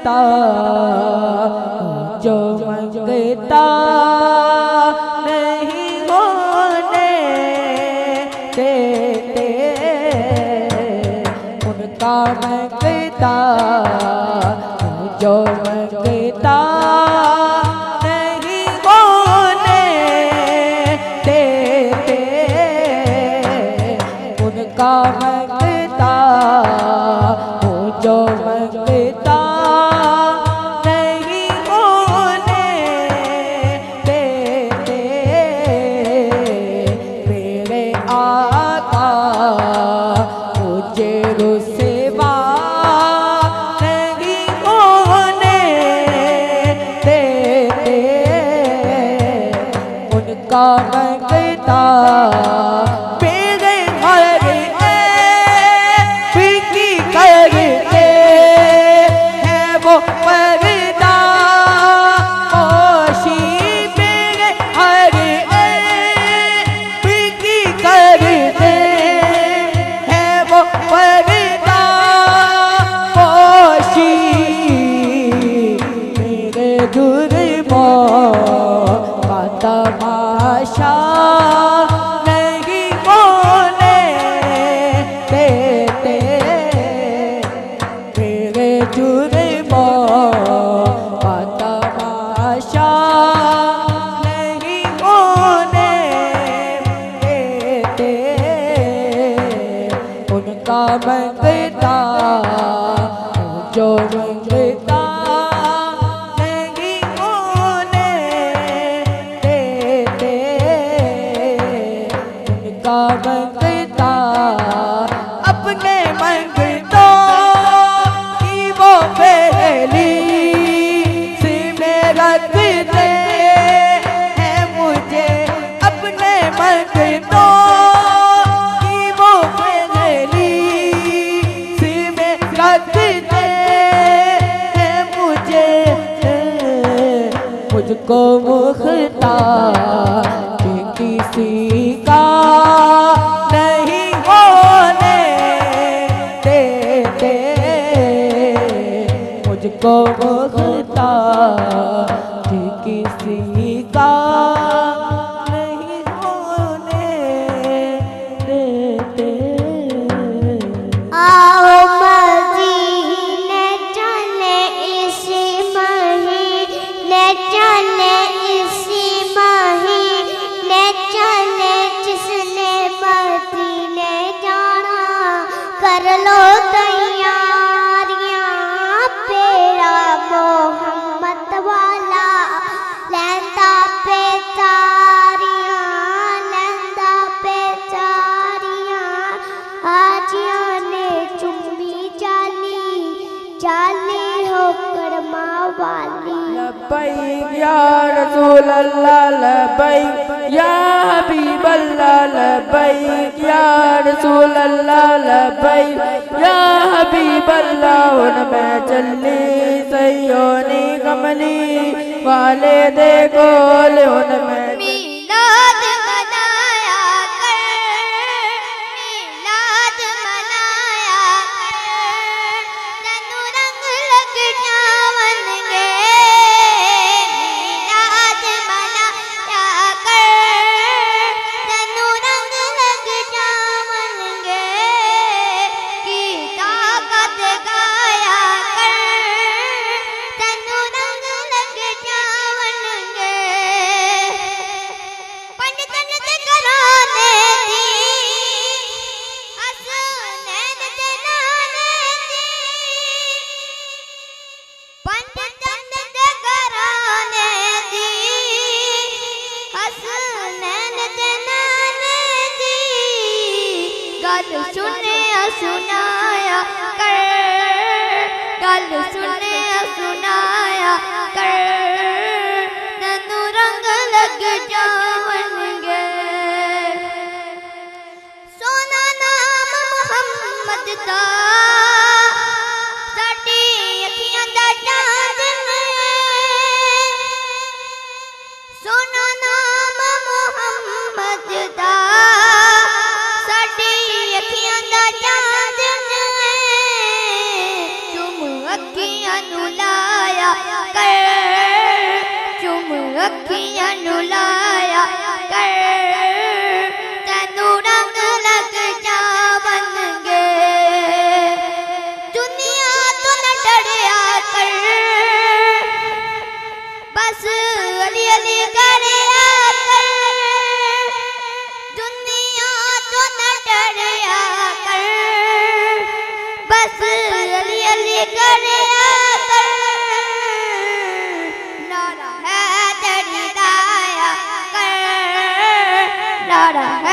मंगता जो मंगता नहीं होने देते, उनका मंगता जो मंगता नहीं होने देते, उनका मंगता जो मंगता नहीं होने देते, मेरे आका मुझे रुसवा नहीं होने देते, उनका मंगता मेरे हर फिकी करते हैं वो पर्दा पोशी, मेरे हर फिकी करते हैं वो पर्दा पोशी, मेरे जुर्मों का तमाशा नहीं होने देते, मेरे जुर्मों का तमाशा नहीं होने देते, उनका मंगता जो मंगता नहीं होने देते, उनका मंगता अपने मंगतों की वो पहली से में रखते हैं मुझे, अपने मंगतों की वो पहली से में रखते हैं मुझे, मुझको मुख्तार किसी का नहीं होने देते, मुझको मुख्तार किसी का नहीं होने देते। आओ मदीने चले इसी महीने, चले इसी महीने चले, जिसने मदीने जाना कर लो तैयारियां, पेरा मोहम्मद वाला लैंदा पे तारियां, लैंदा पे तारियां, हाजियां ने चुम्मी जाली, जाली होकर माँ वाली। लब्बैक या रसूल अल्लाह, लब्बैक या हबीब अल्लाह, लब्बैक या रसूल अल्लाह, लब्बैक या हबीब अल्लाह, उनमें चली सैयोनी कमली वाले दे गोल, उनमें मीलाद मनाया कर, मीलाद मनाया कर, तनु रंग लग जावनगे, मीलाद मनाया कर, तनु रंग लग जावनगे, गीता कद गाया कर, तनु रंग लग जावनगे, पंडितन ते कराने दी, हसनैन ते नाने दी, पंडितन ते कराने दी, हसनैन ते नाने दी, गल सुने सुनाया कर, गल सुने सुनाया कर, तनु रंग लग जावनगे, सोना नाम मुहम्मद दा, साडी अखियां दा चांद सोना नाम मुहम्मद दा, साडी अखियां दा चांद चुम अखियां नु ला प्यारा